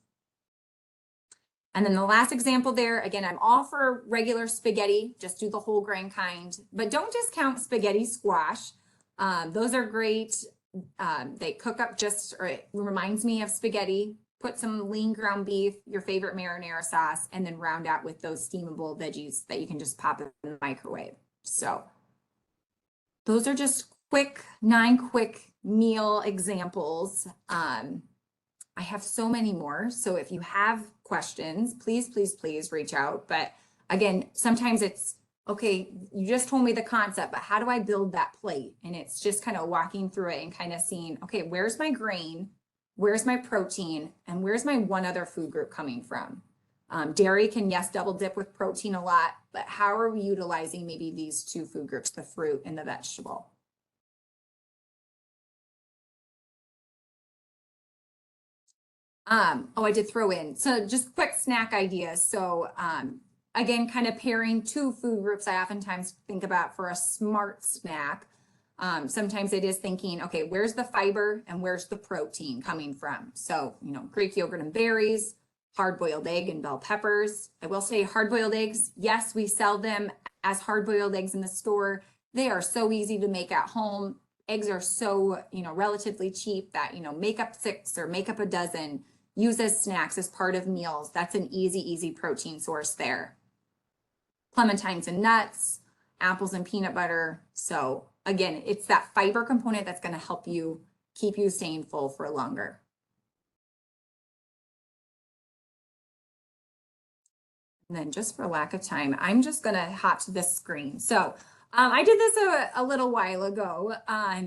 And then the last example there, again, I'm all for regular spaghetti, just do the whole grain kind, but don't discount spaghetti squash. Those are great. They cook up or it reminds me of spaghetti. Put some lean ground beef, your favorite marinara sauce, and then round out with those steamable veggies that you can just pop in the microwave. So those are just 9 quick meal examples. I have so many more. So if you have questions, please, please, please reach out. But again, sometimes it's, okay, you just told me the concept, but how do I build that plate? And it's just kind of walking through it and kind of seeing, okay, where's my grain? Where's my protein? And where's my one other food group coming from? Dairy can, yes, double dip with protein a lot, but how are we utilizing maybe these 2 food groups, the fruit and the vegetable? Oh, I did throw in, so just quick snack ideas. So again, kind of pairing 2 food groups I oftentimes think about for a smart snack. Sometimes it is thinking, okay, where's the fiber and where's the protein coming from? So, Greek yogurt and berries, hard-boiled egg and bell peppers. I will say hard-boiled eggs, yes, we sell them as hard-boiled eggs in the store. They are so easy to make at home. Eggs are so, relatively cheap that, make up 6 or make up a dozen, use as snacks as part of meals. That's an easy protein source there. Clementines and nuts, apples and peanut butter. So again, it's that fiber component that's going to help you keep you staying full for longer. And then just for lack of time, I'm just going to hop to this screen. So I did this a little while ago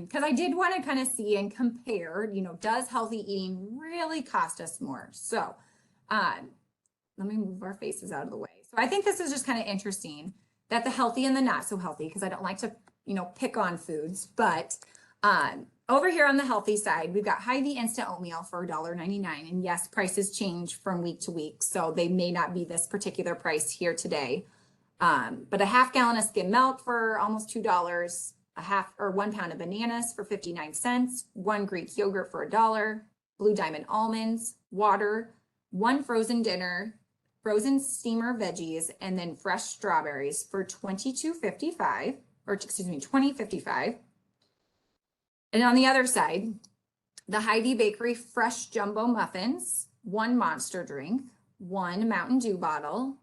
because I did want to kind of see and compare, does healthy eating really cost us more? So let me move our faces out of the way. So I think this is just kind of interesting that the healthy and the not so healthy, because I don't like to, pick on foods, but over here on the healthy side, we've got Hy-Vee instant oatmeal for $1.99. And yes, prices change from week to week, so they may not be this particular price here today. But a half gallon of skim milk for almost $2, 1 pound of bananas for 59 cents, 1 Greek yogurt for $1, Blue Diamond almonds, water, 1 frozen dinner, frozen steamer veggies, and then fresh strawberries for $22.55, or excuse me, $20.55. And on the other side, the Hy-Vee Bakery fresh jumbo muffins, 1 Monster drink, 1 Mountain Dew bottle,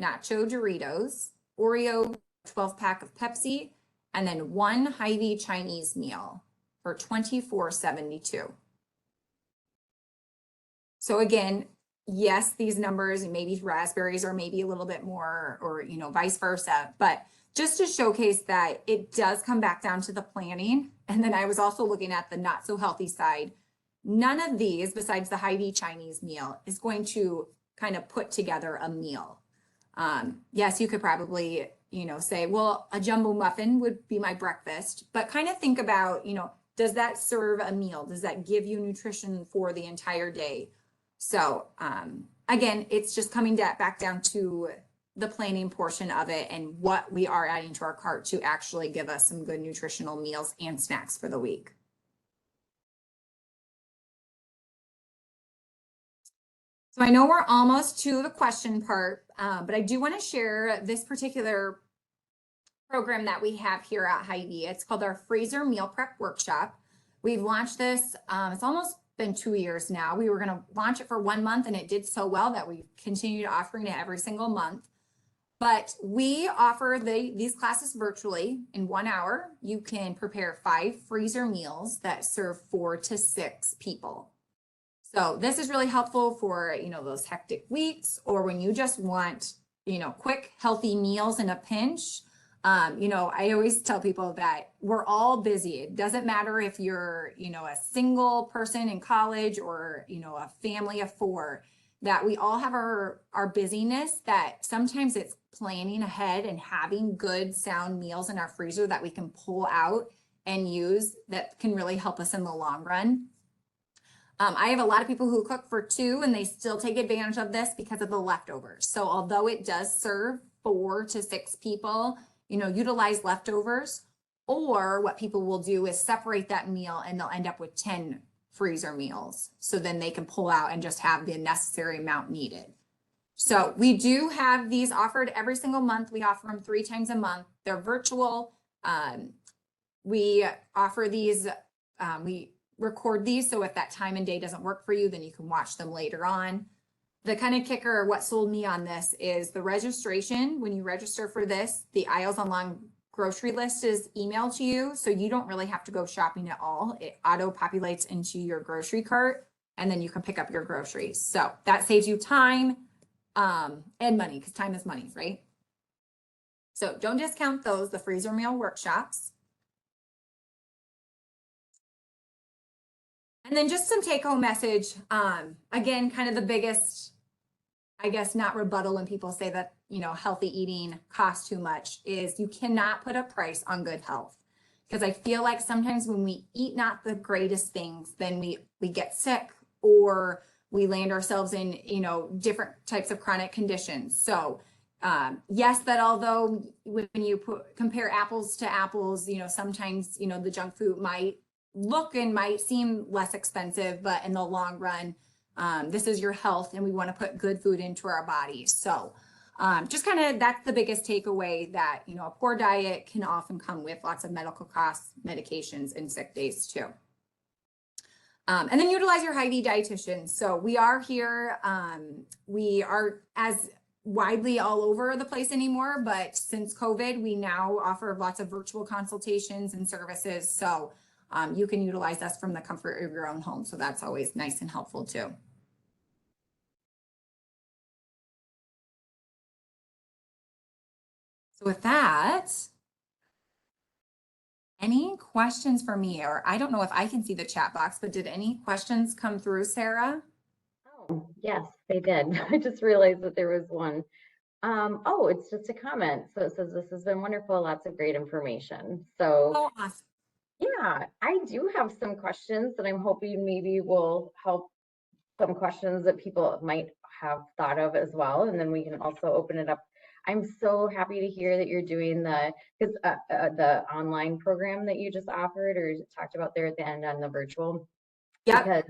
nacho Doritos, Oreo 12-pack of Pepsi, and then 1 Hy-Vee Chinese meal for $24.72. So again, yes, these numbers and maybe raspberries are maybe a little bit more, or vice versa, but just to showcase that it does come back down to the planning. And then I was also looking at the not so healthy side. None of these, besides the Hy-Vee Chinese meal, is going to kind of put together a meal. Yes, you could probably, say, well, a jumbo muffin would be my breakfast, but kind of think about, does that serve a meal? Does that give you nutrition for the entire day? So again, it's just coming back down to the planning portion of it and what we are adding to our cart to actually give us some good nutritional meals and snacks for the week. So I know we're almost to the question part, but I do want to share this particular program that we have here at Hy-Vee. It's called our Freezer Meal Prep Workshop. We've launched this, it's almost been 2 years now. We were going to launch it for 1 month and it did so well that we continued offering it every single month. But we offer these classes virtually in 1 hour. You can prepare 5 freezer meals that serve 4 to 6 people. So this is really helpful for, those hectic weeks, or when you just want, quick, healthy meals in a pinch. I always tell people that we're all busy. It doesn't matter if you're, a single person in college or, a family of four, that we all have our busyness, that sometimes it's planning ahead and having good, sound meals in our freezer that we can pull out and use that can really help us in the long run. I have a lot of people who cook for two and they still take advantage of this because of the leftovers. So although it does serve 4 to 6 people, utilize leftovers, or what people will do is separate that meal and they'll end up with 10 freezer meals. So then they can pull out and just have the necessary amount needed. So we do have these offered every single month. We offer them 3 times a month. They're virtual. We offer these, we record these. So if that time and day doesn't work for you, then you can watch them later on. The kind of kicker, what sold me on this is the registration. When you register for this, the Aisles Online grocery list is emailed to you. So you don't really have to go shopping at all. It auto populates into your grocery cart and then you can pick up your groceries. So that saves you time and money, because time is money, right? So don't discount those, the freezer meal workshops. And then just some take-home message. Again, kind of the biggest, I guess, not rebuttal when people say that, healthy eating costs too much, is you cannot put a price on good health. Because I feel like sometimes when we eat not the greatest things, then we get sick, or we land ourselves in, different types of chronic conditions. So yes, that although when you compare apples to apples, sometimes, the junk food might look and might seem less expensive, but in the long run, this is your health and we want to put good food into our bodies. So just kind of, that's the biggest takeaway, that, a poor diet can often come with lots of medical costs, medications, and sick days too. And then utilize your Hy-Vee dietitian. So we are here, we are as widely all over the place anymore, but since COVID, we now offer lots of virtual consultations and services. So you can utilize us from the comfort of your own home. So that's always nice and helpful too. So with that, any questions for me? Or I don't know if I can see the chat box, but did any questions come through, Sarah? Oh, yes, they did. I just realized that there was one. Oh, it's just a comment. So it says, this has been wonderful. Lots of great information. So Oh, awesome. yeah, I do have some questions that I'm hoping maybe will help, some questions that people might have thought of as well. And then we can also open it up. I'm so happy to hear that you're doing the online program that you just offered or talked about there at the end on the virtual. Yep. Because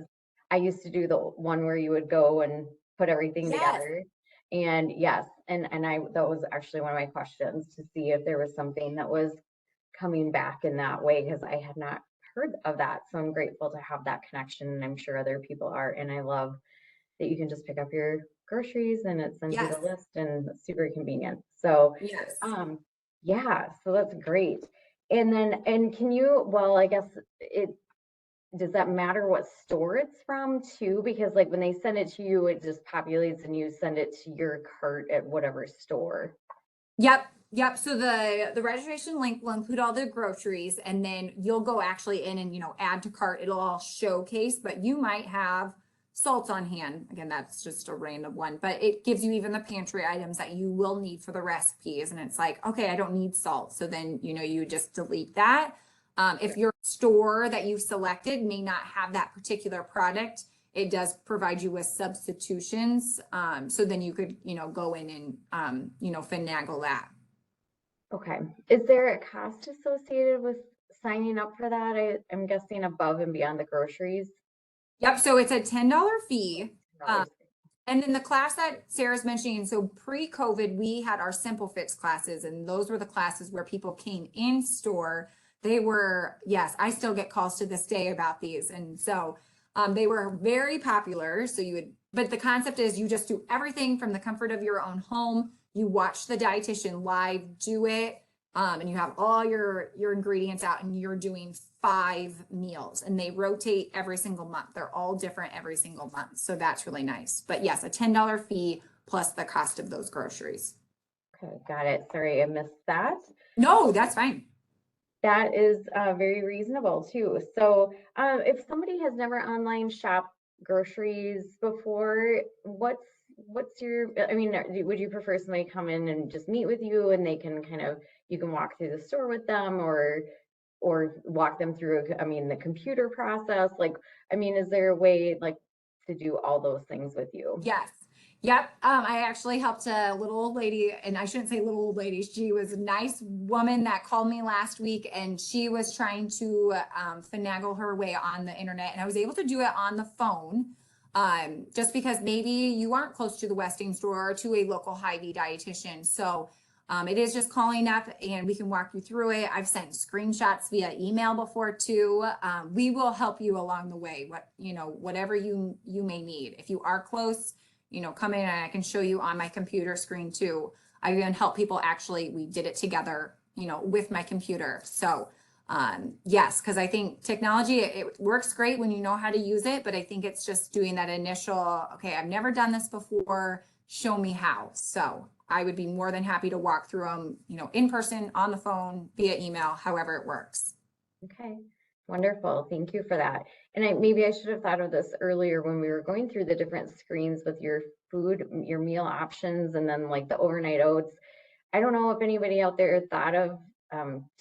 I used to do the one where you would go and put everything together. And yes, and that was actually one of my questions, to see if there was something that was coming back in that way, because I had not heard of that. So I'm grateful to have that connection, and I'm sure other people are. And I love that you can just pick up your groceries and it sends you the list, and it's super convenient. So yeah, so that's great. And then, and can you, well, I guess does that matter what store it's from too? Because like when they send it to you, it just populates and you send it to your cart at whatever store. Yep. So the registration link will include all the groceries, and then you'll go actually in and, add to cart. It'll all showcase, but you might have salt on hand. Again, that's just a random one, but it gives you even the pantry items that you will need for the recipes. And it's like, okay, I don't need salt. So then, you just delete that. If your store that you've selected may not have that particular product, it does provide you with substitutions. So then you could, go in and, finagle that. Okay. Is there a cost associated with signing up for that? I'm guessing above and beyond the groceries. Yep. So it's a $10 fee. And then the class that Sarah's mentioning, so pre-COVID, we had our Simple Fix classes, and those were the classes where people came in store. They were, yes, I still get calls to this day about these. And so they were very popular. So but the concept is you just do everything from the comfort of your own home. You watch the dietitian live do it. and you have all your ingredients out and you're doing 5 meals and they rotate every single month. They're all different every single month. So that's really nice. But yes, a $10 fee plus the cost of those groceries. Okay, got it. Sorry, I missed that. No, that's fine. That is very reasonable too. So if somebody has never online shopped groceries before, what's your, I mean, would you prefer somebody come in and just meet with you and they can kind of, you can walk through the store with them or walk them through, I mean, the computer process? Like, I mean, is there a way like to do all those things with you? Yes. Yep. I actually helped a little old lady, and I shouldn't say little old lady. She was a nice woman that called me last week, and she was trying to finagle her way on the internet, and I was able to do it on the phone. Just because maybe you aren't close to the Westing store or to a local Hy-Vee dietitian. So it is just calling up and we can walk you through it. I've sent screenshots via email before too. We will help you along the way, whatever you may need. If you are close, come in and I can show you on my computer screen too. I even help people we did it together, with my computer. So yes, because I think technology, it works great when you know how to use it, but I think it's just doing that initial, okay, I've never done this before, show me how. So I would be more than happy to walk through them, in person, on the phone, via email, however it works. Okay, wonderful. Thank you for that. And maybe I should have thought of this earlier when we were going through the different screens with your food, your meal options, and then like the overnight oats. I don't know if anybody out there thought of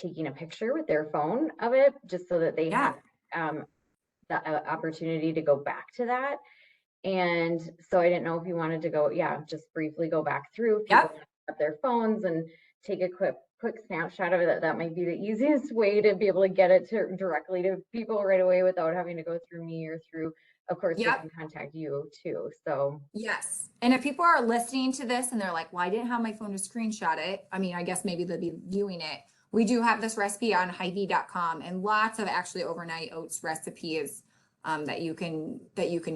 taking a picture with their phone of it, just so that they Yeah. have the opportunity to go back to that. And so I didn't know if you wanted to go, just briefly go back through. If people Yep. have their phones and take a quick snapshot of it, that might be the easiest way to be able to get it directly to people right away without having to go through me or through, of course, they Yep. can contact you too. So Yes. And if people are listening to this and they're like, well, I didn't have my phone to screenshot it. I mean, I guess maybe they'll be viewing it. We do have this recipe on Hy-Vee.com and lots of actually overnight oats recipes that you can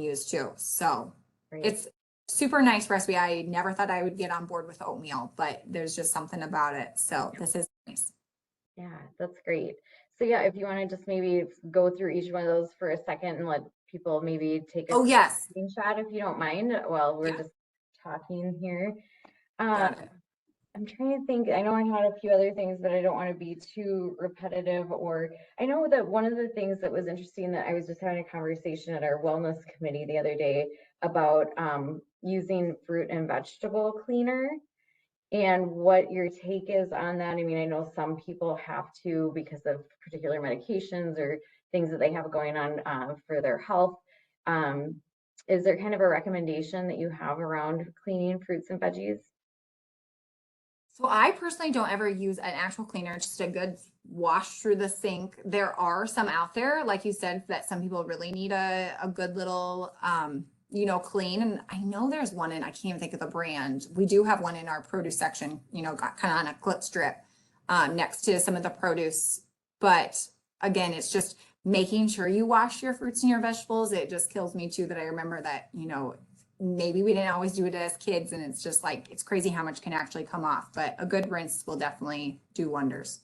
use too. So great. it's super nice recipe. I never thought I would get on board with oatmeal, but there's just something about it. So this is nice. Yeah, that's great. So yeah, if you want to just maybe go through each one of those for a second and let people maybe take a Oh, yes. screenshot if you don't mind while we're Yeah. just talking here. Got it. I'm trying to think, I know I had a few other things, but I don't want to be too repetitive. Or I know that one of the things that was interesting, that I was just having a conversation at our wellness committee the other day about using fruit and vegetable cleaner, and what your take is on that. I mean, I know some people have to because of particular medications or things that they have going on for their health. Is there kind of a recommendation that you have around cleaning fruits and veggies? So I personally don't ever use an actual cleaner, just a good wash through the sink. There are some out there, like you said, that some people really need a good little, clean. And I know there's one I can't even think of the brand. We do have one in our produce section, got kind of on a clip strip next to some of the produce. But again, it's just making sure you wash your fruits and your vegetables. It just kills me too that I remember that, maybe we didn't always do it as kids, and it's just like, it's crazy how much can actually come off, but a good rinse will definitely do wonders.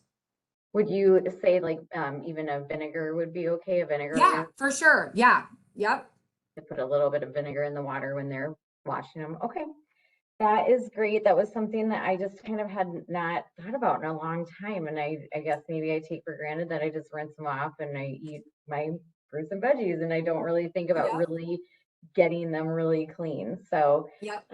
Would you say like even a vinegar would be okay? A vinegar Yeah, rinse, for sure. Yeah. Yep. to put a little bit of vinegar in the water when they're washing them. Okay, that is great. That was something that I just kind of had not thought about in a long time. And I guess maybe I take for granted that I just rinse them off and I eat my fruits and veggies, and I don't really think about Yep. really getting them really clean. So Yep.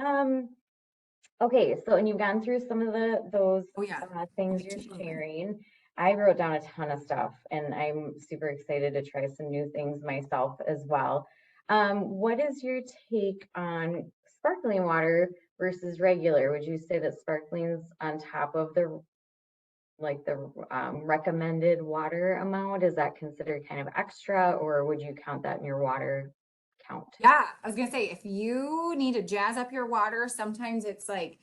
okay, so and you've gone through some of those Oh yeah. things We you're keep moving. sharing. I wrote down a ton of stuff, and I'm super excited to try some new things myself as well. What is your take on sparkling water versus regular? Would you say that sparkling's on top of the recommended water amount? Is that considered kind of extra, or would you count that in your water count? Yeah, I was gonna say, if you need to jazz up your water, sometimes it's like,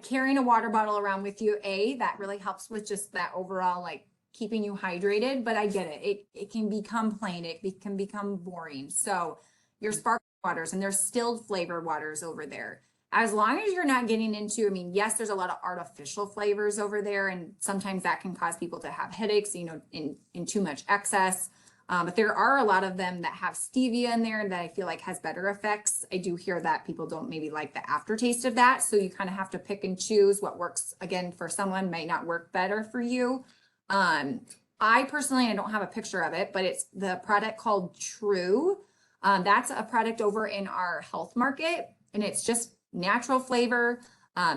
carrying a water bottle around with you, that really helps with just that overall, like, keeping you hydrated. But I get it. It can become plain. Can become boring. So your sparkling waters, and there's stilled flavored waters over there. as long as you're not getting into, I mean, yes, there's a lot of artificial flavors over there, and sometimes that can cause people to have headaches, you know, in too much excess. But there are a lot of them that have stevia in there that I feel like has better effects. I do hear that people don't maybe like the aftertaste of that. So you kind of have to pick and choose what works. Again, for someone might not work better for you. I personally, I don't have a picture of it, but it's the product called True. That's a product over in our health market, and it's just natural flavor.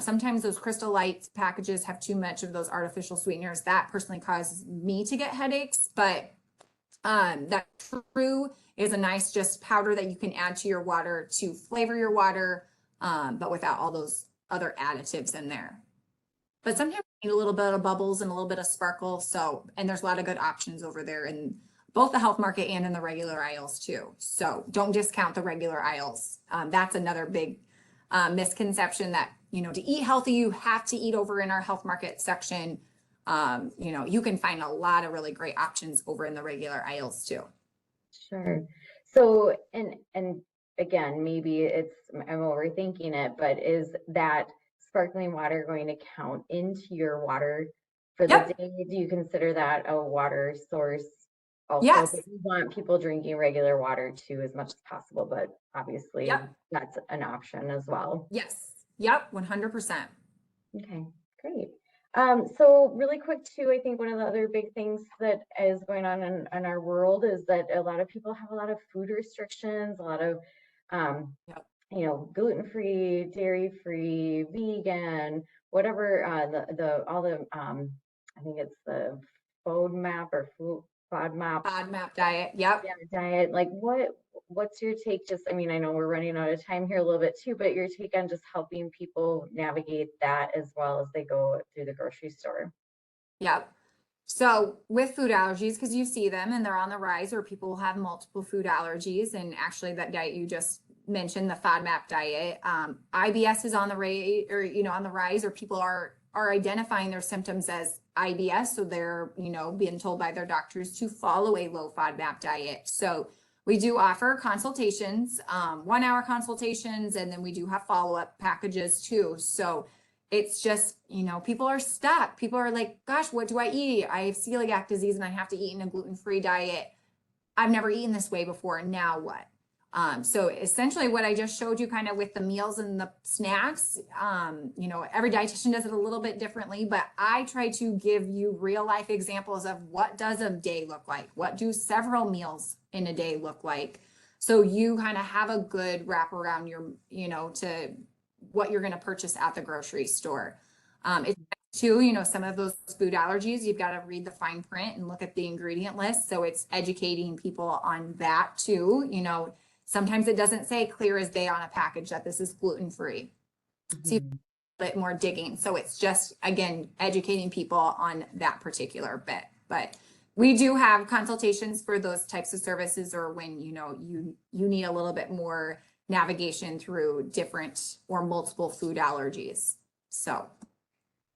Sometimes those Crystal Light packages have too much of those artificial sweeteners. That personally causes me to get headaches, but that True is a nice just powder that you can add to your water to flavor your water, but without all those other additives in there. But sometimes you need a little bit of bubbles and a little bit of sparkle. So, and there's a lot of good options over there in both the health market and in the regular aisles too. So don't discount the regular aisles. That's another big misconception that, you know, to eat healthy, you have to eat over in our health market section. You know, you can find a lot of really great options over in the regular aisles too. Sure. So, and again, maybe I'm overthinking it, but is that sparkling water going to count into your water for the Yep. day? Do you consider that a water source also? Yes. But you want people drinking regular water too as much as possible, but obviously Yep. that's an option as well. Yes. Yep. 100%. Okay, great. So really quick too, I think one of the other big things that is going on in our world is that a lot of people have a lot of food restrictions, a lot of, Yep. you know, gluten-free, dairy-free, vegan, whatever, all the, I think it's the FODMAP FODMAP diet. Yep. diet. Like what's your take? Just, I mean, I know we're running out of time here a little bit too, but your take on just helping people navigate that as well as they go through the grocery store. Yep. So with food allergies, because you see them and they're on the rise, or people have multiple food allergies, and actually that diet you just mentioned, the FODMAP diet, IBS is on the rise, or you know, on the rise, or people are identifying their symptoms as IBS, so they're, you know, being told by their doctors to follow a low FODMAP diet. So we do offer consultations, 1 hour consultations, and then we do have follow-up packages too. So it's just, you know, people are stuck. People are like, gosh, what do I eat? I have celiac disease and I have to eat in a gluten-free diet. I've never eaten this way before. Now what? So essentially what I just showed you kind of with the meals and the snacks, you know, every dietitian does it a little bit differently, but I try to give you real life examples of what does a day look like? What do several meals in a day look like? So you kind of have a good wrap around your, you know, to what you're going to purchase at the grocery store. It's too, you know, some of those food allergies, you've got to read the fine print and look at the ingredient list. So it's educating people on that too. You know, sometimes it doesn't say clear as day on a package that this is gluten-free. So you have a bit more digging. So it's just, again, educating people on that particular bit. But we do have consultations for those types of services, or when, you know, you need a little bit more navigation through different or multiple food allergies. So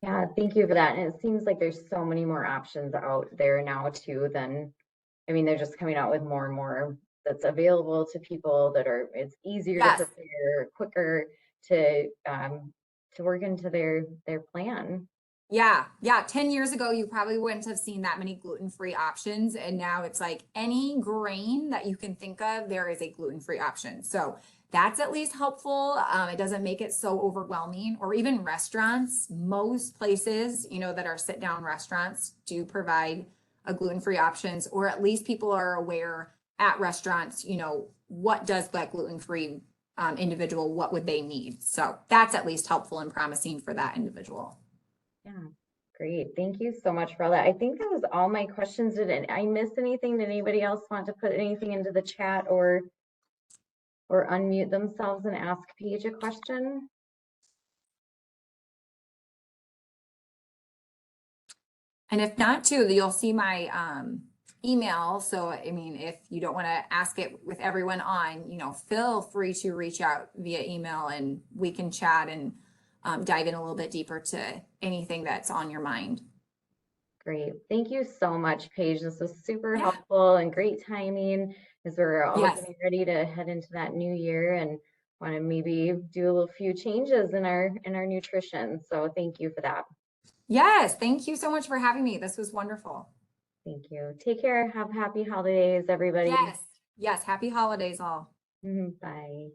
Yeah, thank you for that. And it seems like there's so many more options out there now too than, I mean, they're just coming out with more and more that's available to people that are, it's easier to prepare, quicker to work into their plan. Yeah. 10 years ago, you probably wouldn't have seen that many gluten-free options. And now it's like any grain that you can think of, there is a gluten-free option. So that's at least helpful. It doesn't make it so overwhelming. Or even restaurants, most places, you know, that are sit-down restaurants do provide a gluten-free options, or at least people are aware at restaurants, you know, what does that gluten-free individual, what would they need? So that's at least helpful and promising for that individual. Yeah, great. Thank you so much for all that. I think that was all my questions. Did I miss anything? Did anybody else want to put anything into the chat or unmute themselves and ask Paige a question? And if not too, you'll see my email. So, I mean, if you don't want to ask it with everyone on, you know, feel free to reach out via email and we can chat and dive in a little bit deeper to anything that's on your mind. Great. Thank you so much, Paige. This was super helpful and great timing as we're all getting ready to head into that new year, and want to maybe do a little few changes in our nutrition. So thank you for that. Yes, thank you so much for having me. This was wonderful. Thank you. Take care. Have happy holidays, everybody. Yes, yes, happy holidays all. Bye.